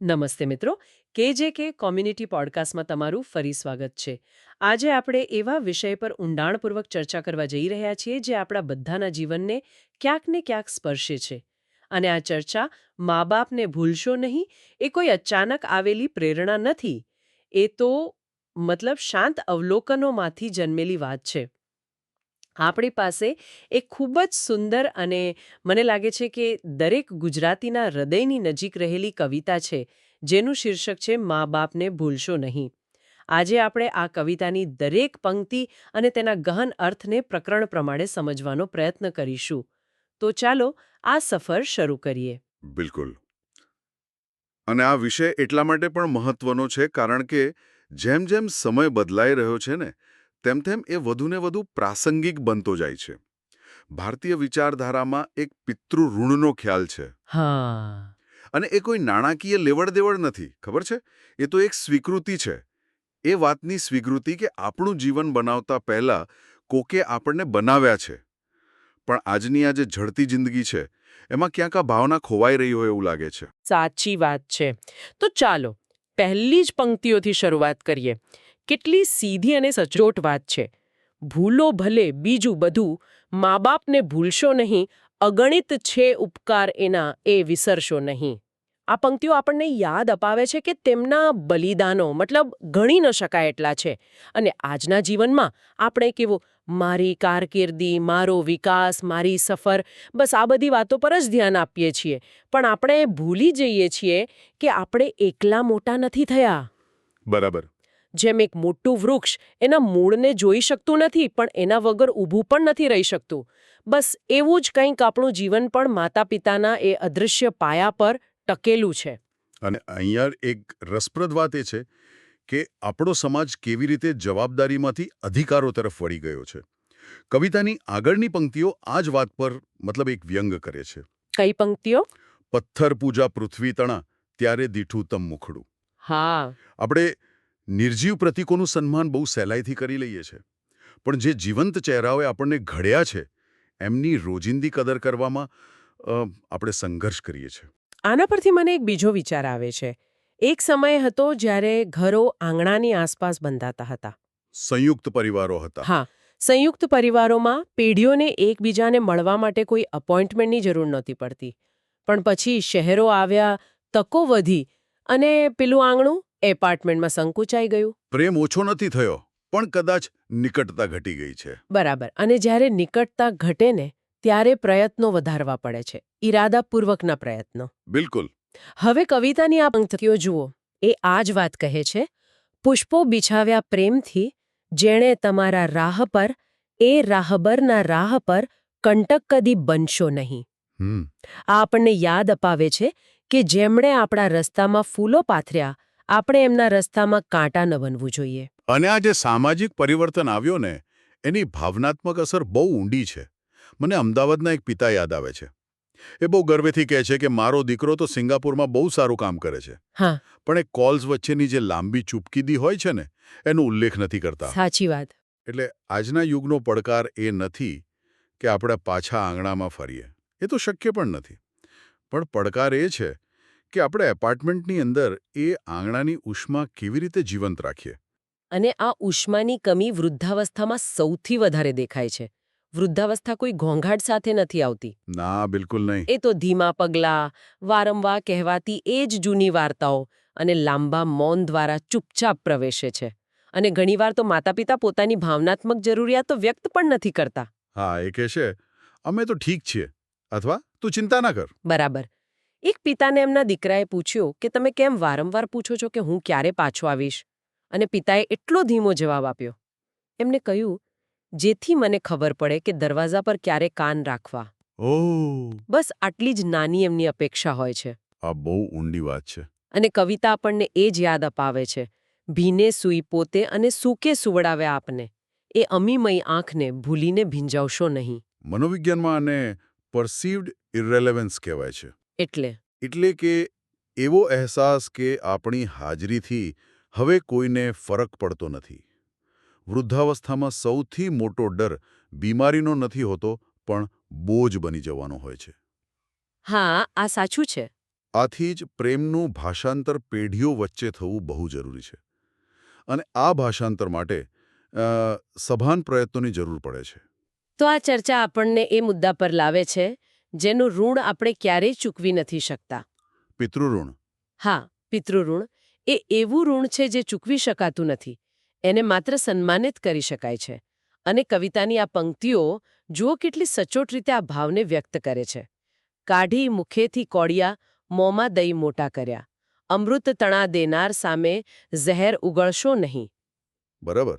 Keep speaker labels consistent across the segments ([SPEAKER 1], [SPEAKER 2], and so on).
[SPEAKER 1] નમસ્તે મિત્રો, કે કોમ્યુનિટી પોડકાસ્ટમાં તમારું ફરી સ્વાગત છે. આજે આપણે એવા વિષય પર ઊંડાણપૂર્વક ચર્ચા કરવા જઈ રહ્યા છીએ જે આપણા બધાના જીવનને ક્યાંક ને ક્યાંક સ્પર્શે છે. અને આ ચર્ચા મા બાપને ભૂલશો નહીં એ કોઈ અચાનક આવેલી પ્રેરણા નથી. એ તો શાંત અવલોકનોમાંથી જન્મેલી વાત છે. આપણી પાસે એક ખૂબ જ સુંદર અને મને લાગે છે કે દરેક ગુજરાતીના હૃદયની નજીક રહેલી કવિતા છે, જેનું શીર્ષક છે મા બાપને ભૂલશો નહીં. આજે આપણે આ કવિતાની દરેક પંક્તિ અને તેના ગહન અર્થને પ્રકરણ પ્રમાણે સમજવાનો પ્રયત્ન કરીશું. તો ચાલો આ સફર શરૂ કરીએ.
[SPEAKER 2] બિલકુલ. અને આ વિષય એટલા માટે પણ મહત્વનો છે કારણ કે જેમ જેમ સમય બદલાઈ રહ્યો છે ને તેમ તેમ એ વધુને વધુ પ્રાસંગિક બનતો જાય છે. ભારતીય વિચારધારામાં એક પિતૃઋણનો ખ્યાલ છે.
[SPEAKER 1] હા.
[SPEAKER 2] અને એ કોઈ નાણાકીય લેવડ-દેવડ નથી, ખબર છે? એ તો એક સ્વીકૃતિ છે. એ વાતની સ્વીકૃતિ કે આપણું જીવન બનાવતા પહેલા કોકે આપણને બનાવ્યા છે. પણ આજની આ જે ઝડપી જિંદગી છે એમાં ક્યાંક આ ભાવના ખોવાઈ રહી હોય એવું લાગે છે.
[SPEAKER 1] સાચી વાત છે. તો ચાલો પહેલી જ પંક્તિઓથી શરૂઆત કરીએ. કેટલી સીધી અને સચોટ વાત છે. ભૂલો ભલે બીજું બધું, મા બાપને ભૂલશો નહીં, અગણિત છે ઉપકાર એના એ વિસરશો નહીં. આ પંક્તિઓ આપણને યાદ અપાવે છે કે તેમના બલિદાનો ગણી ન શકાય એટલા છે. અને આજના જીવનમાં આપણે કેવું મારી કારકિર્દી, મારો વિકાસ, મારી સફર, બસ આ બધી વાતો પર જ ધ્યાન આપીએ છીએ. પણ આપણે ભૂલી જઈએ છીએ કે આપણે એકલા મોટા નથી થયા.
[SPEAKER 2] બરાબર.
[SPEAKER 1] જેમ એક મોટું વૃક્ષ એના મૂળને જોઈ શકતું નથી, પણ એના વગર ઊભું પણ નથી રહી શકતું. બસ એવું જ કંઈક આપણું જીવન પણ માતા પિતાના એ અદૃશ્ય પાયા પર ટકેલું છે.
[SPEAKER 2] અને અહીંયા એક રસપ્રદ વાત એ છે કે આપણો સમાજ કેવી રીતે જવાબદારીમાંથી અધિકારો તરફ વળી ગયો છે. કવિતાની આગળની પંક્તિઓ આ જ વાત પર એક વ્યંગ કરે છે.
[SPEAKER 1] કઈ પંક્તિઓ?
[SPEAKER 2] પથ્થર પૂજા પૃથ્વી તણા ત્યારે દીઠું તમ મુખડું.
[SPEAKER 1] હા.
[SPEAKER 2] આપણે નિર્જીવ પ્રતીકોનું સન્માન બહુ સહેલાઈથી કરી લઈએ છીએ, પણ જે જીવંત ચહેરાઓએ આપણને ઘડ્યા છે એમની રોજિંદી કદર કરવામાં આપણે સંઘર્ષ કરીએ છીએ.
[SPEAKER 1] આના પરથી મને એક બીજો વિચાર આવે છે. એક સમય હતો જ્યારે ઘરો આંગણાની આસપાસ બંધાતા હતા.
[SPEAKER 2] સંયુક્ત પરિવારો હતા.
[SPEAKER 1] હા. સંયુક્ત પરિવારોમાં પેઢીઓને એકબીજાને મળવા માટે કોઈ અપોઇન્ટમેન્ટની જરૂર નહોતી પડતી. પણ પછી શહેરો આવ્યા, તકો વધી અને પેલું આંગણું એપાર્ટમેન્ટમાં સંકુચાઈ ગયું.
[SPEAKER 2] પ્રેમ ઓછો નથી થયો, પણ કદાચ નિકટતા ઘટી ગઈ છે.
[SPEAKER 1] બરાબર. અને જ્યારે નિકટતા ઘટે ને ત્યારે પ્રયત્નો વધારવા પડે છે, ઈરાદાપૂર્વકના પ્રયત્નો.
[SPEAKER 2] બિલકુલ.
[SPEAKER 1] હવે કવિતાની આ પંક્તિઓ જુઓ. એ આ જ વાત કહે છે. પુષ્પો બિછાવ્યા પ્રેમથી, જેણે તમારા રાહ પર, એ રાહબરના રાહ પર કંટક કદી બનશો નહીં. આ આપણને યાદ અપાવે છે કે જેમણે આપણા રસ્તામાં ફૂલો પાથર્યા, આપણે એમના રસ્તામાં કાંટા ન બનવું જોઈએ.
[SPEAKER 2] અને આ જે સામાજિક પરિવર્તન આવ્યો ને એની ભાવનાત્મક અસર બહુ ઊંડી છે. મને અમદાવાદના એક પિતા યાદ આવે છે. એ બહુ ગર્વથી કહે છે કે મારો દીકરો તો સિંગાપુરમાં બહુ સારું કામ કરે છે.
[SPEAKER 1] હા.
[SPEAKER 2] પણ એ કોલ્સ વચ્ચેની જે લાંબી ચૂપકીદી હોય છે ને એનો ઉલ્લેખ નથી કરતા.
[SPEAKER 1] સાચી વાત. એટલે
[SPEAKER 2] આજના યુગનો પડકાર એ નથી કે આપણે પાછા આંગણામાં ફરીએ. એ તો શક્ય પણ નથી. પણ પડકાર એ છે કે આપણે એપાર્ટમેન્ટની અંદર એ આંગણાની ઉષ્મા કેવી રીતે જીવંત રાખીએ.
[SPEAKER 1] અને આ ઉષ્માની કમી વૃદ્ધાવસ્થામાં સૌથી વધારે દેખાય છે. વૃદ્ધાવસ્થા કોઈ ઘોંઘાટ સાથે નથી આવતી.
[SPEAKER 2] ના, બિલકુલ નહીં.
[SPEAKER 1] એ તો ધીમા પગલાં, વારંવાર કહેવાતી એ જ જૂની વાર્તાઓ અને લાંબા મૌન દ્વારા ચૂપચાપ પ્રવેશે છે. અને ઘણીવાર તો માતા પિતા પોતાની ભાવનાત્મક જરૂરિયાતો વ્યક્ત પણ નથી કરતા.
[SPEAKER 2] હા, એ કહેશે અમે તો ઠીક છીએ અથવા તું ચિંતા ના કર.
[SPEAKER 1] બરાબર. એક પિતાને એમના દીકરાએ પૂછ્યું કે તમે કેમ વારંવાર પૂછો છો કે હું ક્યારે પાછો આવીશ? અને પિતાએ એટલો ધીમો જવાબ આપ્યો. એમને કહ્યું, જેથી મને ખબર પડે કે દરવાજા પર ક્યારે કાન રાખવા.
[SPEAKER 2] ઓહ,
[SPEAKER 1] બસ આટલી જ નાની એમની અપેક્ષા હોય છે.
[SPEAKER 2] આ બહુ ઊંડી વાત છે.
[SPEAKER 1] અને કવિતા આપણને એ જ યાદ અપાવે છે. ભીને સૂઈ પોતે અને સૂકે સુવડાવ્યા આપને. એ અમીમય આંખને ભૂલીને ભીંજાવશો નહીં.
[SPEAKER 2] મનોવિજ્ઞાનમાં આને પરસીવ્ડ ઇરરેલેવન્સ કહેવાય છે.
[SPEAKER 1] એટલે
[SPEAKER 2] કે એવો અહેસાસ કે આપણી હાજરીથી હવે કોઈને ફરક પડતો નથી. વૃદ્ધાવસ્થામાં સૌથી મોટો ડર બીમારીનો નથી હોતો, પણ બોજ બની જવાનો હોય છે.
[SPEAKER 1] હા, આ સાચું છે.
[SPEAKER 2] આથી જ પ્રેમનું ભાષાંતર પેઢીઓ વચ્ચે થવું બહુ જરૂરી છે. અને આ ભાષાંતર માટે સભાન પ્રયત્નોની જરૂર પડે છે.
[SPEAKER 1] તો આ ચર્ચા આપણને એ મુદ્દા પર લાવે છે જેનું ઋણ આપણે ક્યારેય ચૂકવી નથી શકતા.
[SPEAKER 2] પિતૃઋણ.
[SPEAKER 1] હા, પિતૃઋણ એ એવું ઋણ છે જે ચૂકવી શકાતું નથી. એને માત્ર સન્માનિત કરી શકાય છે. અને કવિતાની આ પંક્તિઓ જુઓ કેટલી સચોટ રીતે આ ભાવને વ્યક્ત કરે છે. કાઢી મુખેથી કોડિયા, મોંમાં દઈ મોટા કર્યા. અમૃત તણા દેનાર સામે ઝહેર ઉગળશો નહીં.
[SPEAKER 2] બરાબર.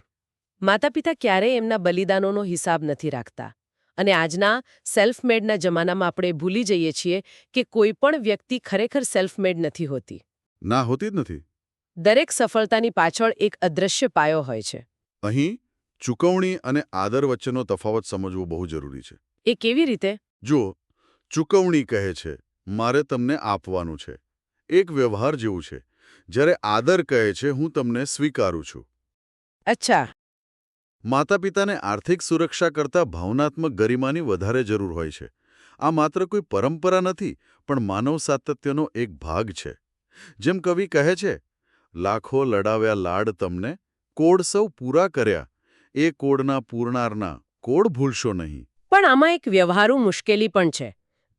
[SPEAKER 1] માતા પિતા ક્યારેય એમના બલિદાનોનો હિસાબ નથી રાખતા. અને આજના સેલ્ફ મેડના જમાનામાં આપણે ભૂલી જઈએ છીએ કે કોઈ પણ વ્યક્તિ ખરેખર સેલ્ફ મેડ નથી હોતી.
[SPEAKER 2] ના, હોતી જ નથી.
[SPEAKER 1] દરેક સફળતાની પાછળ એક અદૃશ્ય પાયો હોય છે.
[SPEAKER 2] અહીં ચૂકવણી અને આદર વચ્ચેનો તફાવત સમજવો બહુ જરૂરી છે.
[SPEAKER 1] એ કેવી રીતે?
[SPEAKER 2] જુઓ, ચૂકવણી કહે છે મારે તમને આપવાનું છે, એક વ્યવહાર જેવું છે. જ્યારે આદર કહે છે હું તમને સ્વીકારું છું.
[SPEAKER 1] અચ્છા.
[SPEAKER 2] માતા પિતાને આર્થિક સુરક્ષા કરતાં ભાવનાત્મક ગરિમાની વધારે જરૂર હોય છે. આ માત્ર કોઈ પરંપરા નથી, પણ માનવ સાતત્યનો એક ભાગ છે. જેમ કવિ કહે છે, લાખો લડાવ્યા લાડ તમને, કોડ સૌ પૂરા કર્યા, એ કોડના પૂરનારના કોડ ભૂલશો નહીં.
[SPEAKER 1] પણ આમાં એક વ્યવહારુ મુશ્કેલી પણ છે.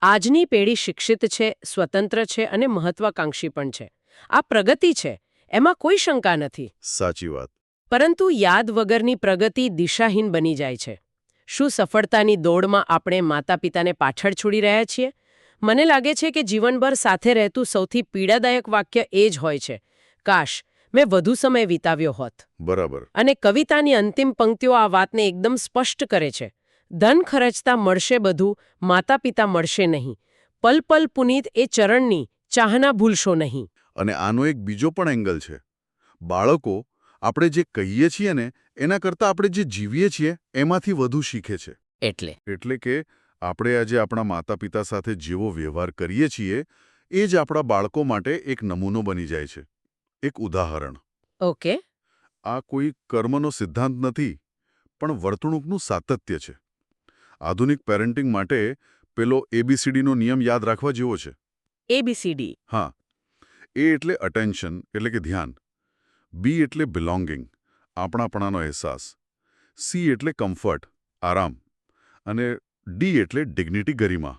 [SPEAKER 1] આજની પેઢી શિક્ષિત છે, સ્વતંત્ર છે અને મહત્વાકાંક્ષી પણ છે. આ પ્રગતિ છે, એમાં કોઈ શંકા નથી.
[SPEAKER 2] સાચી વાત.
[SPEAKER 1] પરંતુ યાદ વગરની પ્રગતિ દિશાહીન બની જાય છે. શું સફળતાની દોડમાં આપણે માતા પિતાને પાછળ છોડી રહ્યા છીએ? મને લાગે છે કે જીવનભર સાથે રહેતું સૌથી પીડાદાયક વાક્ય એ જ હોય છે, કાશ મેં વધુ સમય વિતાવ્યો હોત.
[SPEAKER 2] બરાબર.
[SPEAKER 1] અને કવિતાની અંતિમ પંક્તિઓ આ વાતને એકદમ સ્પષ્ટ કરે છે. ધન ખર્ચતા મળશે બધું, માતા પિતા મળશે નહીં. પલ પલ પુનીત એ ચરણની ચાહના ભૂલશો નહીં.
[SPEAKER 2] અને આનો એક બીજો પણ એંગલ છે. બાળકો આપણે જે કહીએ છીએ ને એના કરતાં આપણે જે જીવીએ છીએ એમાંથી વધુ શીખે છે. એટલે કે આપણે આજે આપણા માતા પિતા સાથે જેવો વ્યવહાર કરીએ છીએ એ જ આપણા બાળકો માટે એક નમૂનો બની જાય છે, એક ઉદાહરણ.
[SPEAKER 1] ઓકે.
[SPEAKER 2] આ કોઈ કર્મનો સિદ્ધાંત નથી, પણ વર્તણૂકનું સાતત્ય છે. આધુનિક પેરેન્ટિંગ માટે પેલો ABCDનો નિયમ યાદ રાખવા જેવો છે.
[SPEAKER 1] ABCD.
[SPEAKER 2] હા. A એટલે અટેન્શન એટલે કે ધ્યાન. B એટલે બિલોંગિંગ, આપણાપણાનો અહેસાસ. C એટલે કમ્ફર્ટ, આરામ. અને D એટલે ડિગ્નિટી, ગરિમા.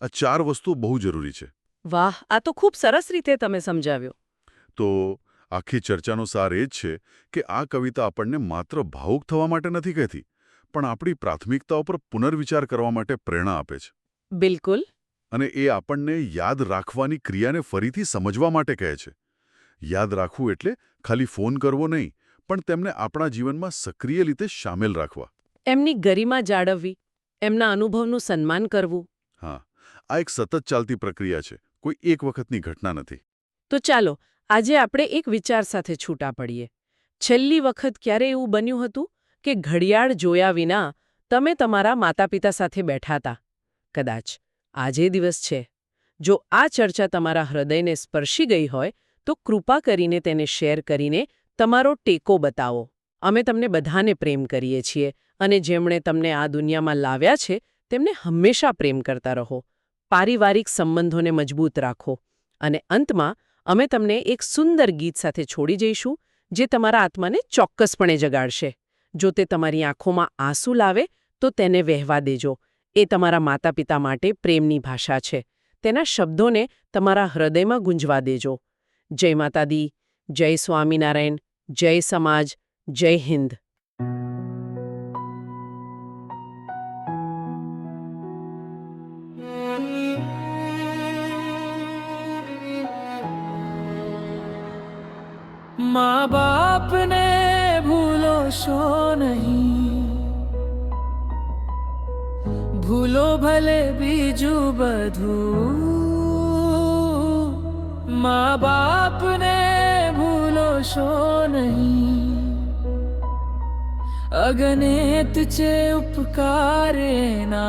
[SPEAKER 2] આ 4 વસ્તુઓ બહુ જરૂરી છે.
[SPEAKER 1] વાહ, આ તો ખૂબ સરસ રીતે તમે સમજાવ્યો.
[SPEAKER 2] તો આખી ચર્ચાનો સાર એ જ છે કે આ કવિતા આપણને માત્ર ભાવુક થવા માટે નથી કહેતી, પણ આપણી પ્રાથમિકતાઓ પર પુનર્વિચાર કરવા માટે પ્રેરણા આપે છે.
[SPEAKER 1] બિલકુલ.
[SPEAKER 2] અને એ આપણને યાદ રાખવાની ક્રિયાને ફરીથી સમજવા માટે કહે છે. યાદ રાખવું એટલે ખાલી ફોન કરવો નહીં, પણ તેમને આપણા જીવનમાં સક્રિય રીતે સામેલ રાખવા.
[SPEAKER 1] એમની ગરિમા જાળવવી, એમના અનુભવનું સન્માન કરવું.
[SPEAKER 2] હા, આ એક સતત ચાલતી પ્રક્રિયા છે, કોઈ એક વખતની ઘટના નથી.
[SPEAKER 1] તો ચાલો આજે આપણે એક વિચાર સાથે છૂટા પડીએ. છેલ્લી વખત ક્યારે એવું બન્યું હતું કે ઘડિયાળ જોયા વિના તમે તમારા માતા પિતા સાથે બેઠા હતા? કદાચ આજે દિવસ છે. જો આ ચર્ચા તમારા હૃદયને સ્પર્શી ગઈ હોય તો કૃપા કરીને તેને શેર કરીને તમારો ટેકો બતાવો. અમે તમને બધાને પ્રેમ કરીએ છીએ અને જેમણે તમને આ દુનિયામાં લાવ્યા છે તેમને હંમેશા પ્રેમ કરતા રહો. પારિવારિક સંબંધોને મજબૂત રાખો. અને અંતમાં અમે તમને એક સુંદર ગીત સાથે છોડી જઈશું જે તમારા આત્માને ચોક્કસપણે જગાડશે. જો તે તમારી આંખોમાં આંસુ લાવે તો તેને વહેવા દેજો. એ તમારા માતા પિતા માટે પ્રેમની ભાષા છે. તેના શબ્દોને તમારા હૃદયમાં ગુંજવા દેજો. જય માતા દી, જય સ્વામિનારાયણ, જય સમાજ, જય હિન્દ.
[SPEAKER 3] माँ बाप ने भूलो शो नहीं, भूलो भले बीजू बधू. माँ बाप ने भूलो शो नहीं, अगणित चे उपकारे ना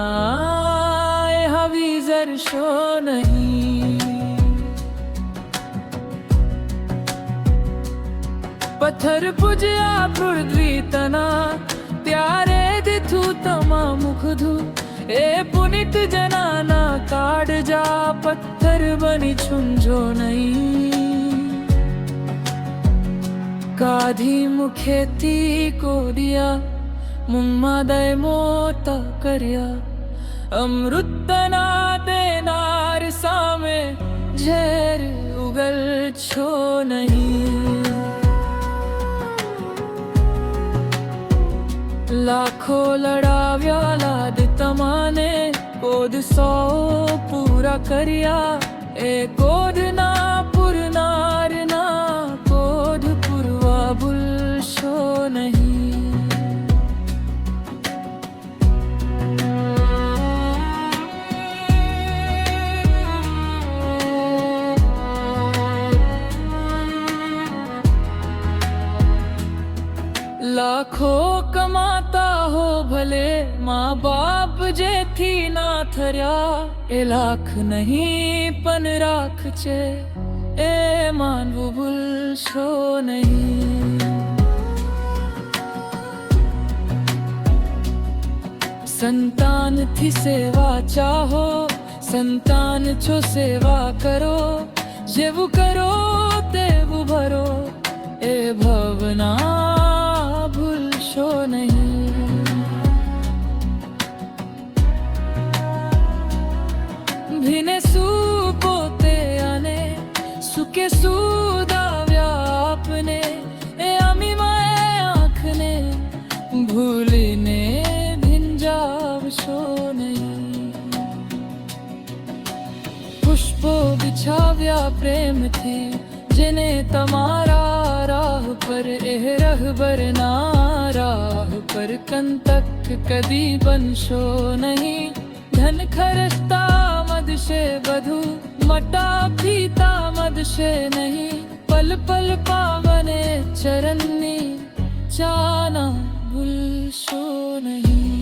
[SPEAKER 3] हवी जरशो नहीं. पत्थर पूज्या पृथ्वी तना, त्यारे दिथु तमा मुखधु. એ પુનિત જનાના કાળજા પથ્થર બની છુંજો નહીં કાઢી મુખેથી કોડિયા મુમ્મા દય મોતા કર્યા અમૃતના દેનાર સામે ઝેર ઉગલ છો નહીં લાખો લડાવ્યા લાદ તમાને કોદ 100 પૂરા કર્યા એ કોદના પુરનારના કોદ પુરવા ભૂલશો નહીં લાખો કમાતા હો ભલે માँ બાપ જેથી ના થર્યા એ લાખ નહીં પણ રાખ છે એ માનવું ભૂલશો નહીં સંતાનથી સેવા ચાહો સંતાન છો સેવા કરો જેવું કરો તેવું ભરો એ ભવના ભૂલશો નહીં ભીને શું પોતે અને સુકે સુદાવ્યા આપને એ અમીમાં આંખને ભૂલીને ભીંજાવશો નહીં પુષ્પો બિછાવ્યા પ્રેમથી જેને તમારા રાહ પર એ રહબરના રાહ પર કંતક કદી બનશો નહીં ધન ખર્ચતા મદશે બધું મટા પીતા મદશે નહીં પલ પલ પાવને ચરણની ચાના ભૂલશો નહીં